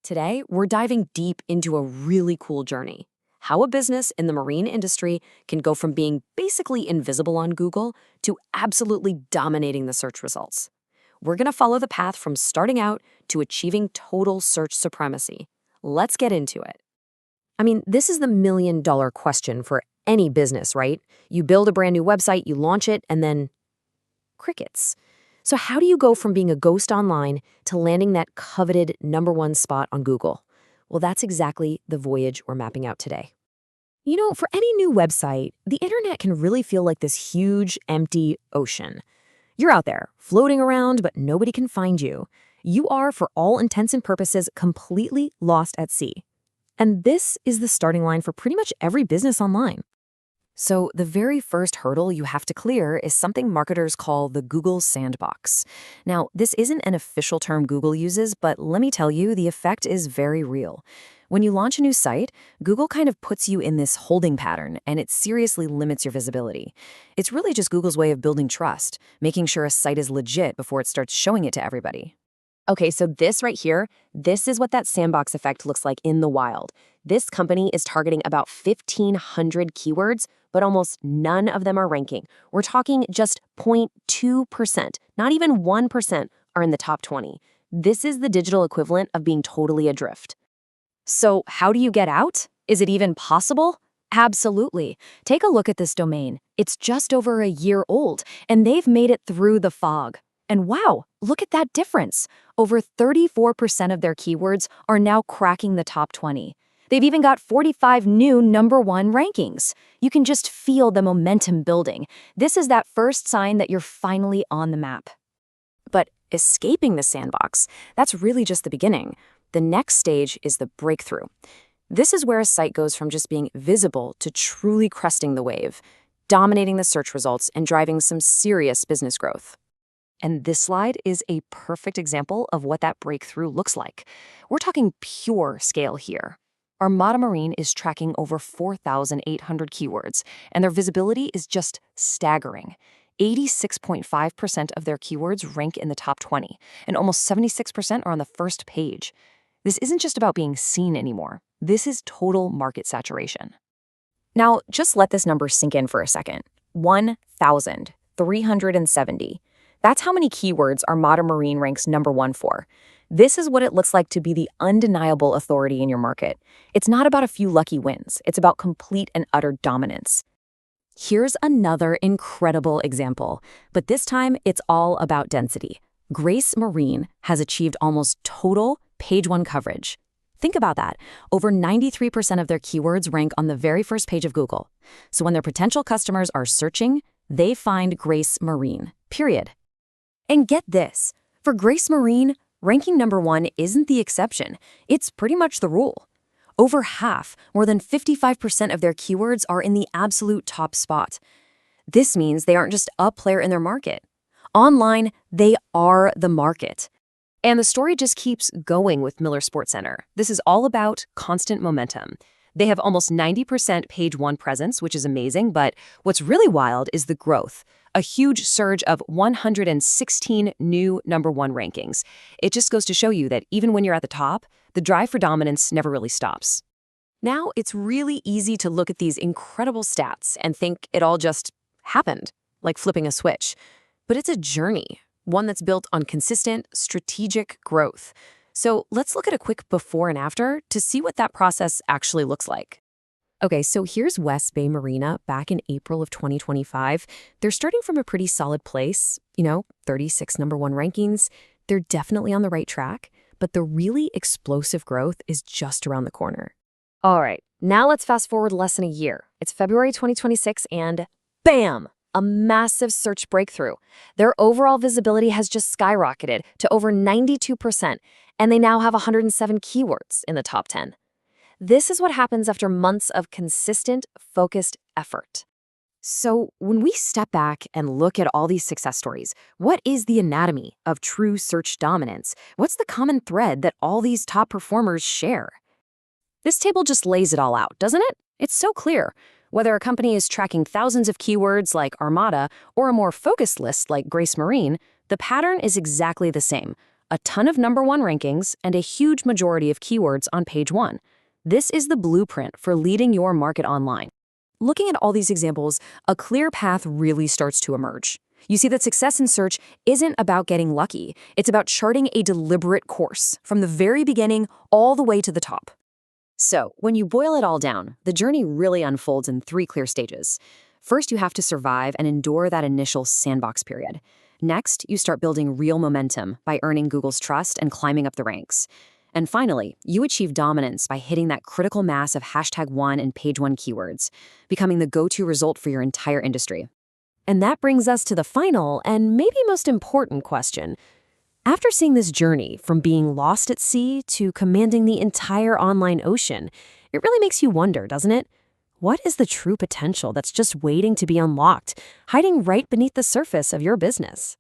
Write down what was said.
Today, we're diving deep into a really cool journey. How a business in the marine industry can go from being basically invisible on Google to absolutely dominating the search results. We're going to follow the path from starting out to achieving total search supremacy. Let's get into it. This is the million-dollar question for any business, right? You build a brand new website, you launch it, and then crickets. So how do you go from being a ghost online to landing that coveted #1 spot on Google? Well, that's exactly the voyage we're mapping out today. For any new website, the internet can really feel like this huge, empty ocean. You're out there, floating around, but nobody can find you. You are, for all intents and purposes, completely lost at sea. And this is the starting line for pretty much every business online. So the very first hurdle you have to clear is something marketers call the Google sandbox. Now, this isn't an official term Google uses, but let me tell you, the effect is very real. When you launch a new site, Google kind of puts you in this holding pattern, and it seriously limits your visibility. It's really just Google's way of building trust, making sure a site is legit before it starts showing it to everybody. Okay, so this right here, this is what that sandbox effect looks like in the wild. This company is targeting about 1,500 keywords, but almost none of them are ranking. We're talking just 0.2%, not even 1% are in the top 20. This is the digital equivalent of being totally adrift. So how do you get out? Is it even possible? Absolutely. Take a look at this domain. It's just over a year old, and they've made it through the fog. And wow, look at that difference. Over 34% of their keywords are now cracking the top 20. They've even got 45 new #1 rankings. You can just feel the momentum building. This is that first sign that you're finally on the map. But escaping the sandbox, that's really just the beginning. The next stage is the breakthrough. This is where a site goes from just being visible to truly cresting the wave, dominating the search results and driving some serious business growth. And this slide is a perfect example of what that breakthrough looks like. We're talking pure scale here. Armada Marine is tracking over 4,800 keywords, and their visibility is just staggering. 86.5% of their keywords rank in the top 20, and almost 76% are on the first page. This isn't just about being seen anymore. This is total market saturation. Now, just let this number sink in for a second. 1,370. That's how many keywords Armada Marine ranks #1 for. This is what it looks like to be the undeniable authority in your market. It's not about a few lucky wins. It's about complete and utter dominance. Here's another incredible example, but this time it's all about density. Grace Marine has achieved almost total page 1 coverage. Think about that. Over 93% of their keywords rank on the very first page of Google. So when their potential customers are searching, they find Grace Marine, period. And get this, for Grace Marine, ranking #1 isn't the exception. It's pretty much the rule. Over half, more than 55% of their keywords are in the absolute top spot. This means they aren't just a player in their market. Online, they are the market. And the story just keeps going with Miller SportsCenter. This is all about constant momentum. They have almost 90% page 1 presence, which is amazing, but what's really wild is the growth. A huge surge of 116 new #1 rankings. It just goes to show you that even when you're at the top, the drive for dominance never really stops. Now, it's really easy to look at these incredible stats and think it all just happened, like flipping a switch. But it's a journey, one that's built on consistent, strategic growth. So let's look at a quick before and after to see what that process actually looks like. Okay, so here's West Bay Marina back in April of 2025. They're starting from a pretty solid place, 36 #1 rankings. They're definitely on the right track, but the really explosive growth is just around the corner. All right, now let's fast forward less than a year. It's February 2026 and bam! A massive search breakthrough. Their overall visibility has just skyrocketed to over 92%, and they now have 107 keywords in the top 10. This is what happens after months of consistent, focused effort. So when we step back and look at all these success stories, what is the anatomy of true search dominance? What's the common thread that all these top performers share? This table just lays it all out, doesn't it? It's so clear. Whether a company is tracking thousands of keywords like Armada or a more focused list like Grace Marine, the pattern is exactly the same. a ton of #1 rankings, and a huge majority of keywords on page 1. This is the blueprint for leading your market online. Looking at all these examples, a clear path really starts to emerge. You see that success in search isn't about getting lucky. It's about charting a deliberate course from the very beginning all the way to the top. So, when you boil it all down, the journey really unfolds in 3 clear stages. First, you have to survive and endure that initial sandbox period. Next, you start building real momentum by earning Google's trust and climbing up the ranks. And finally, you achieve dominance by hitting that critical mass of #1 and page 1 keywords, becoming the go-to result for your entire industry. And that brings us to the final and maybe most important question. After seeing this journey from being lost at sea to commanding the entire online ocean, it really makes you wonder, doesn't it? What is the true potential that's just waiting to be unlocked, hiding right beneath the surface of your business?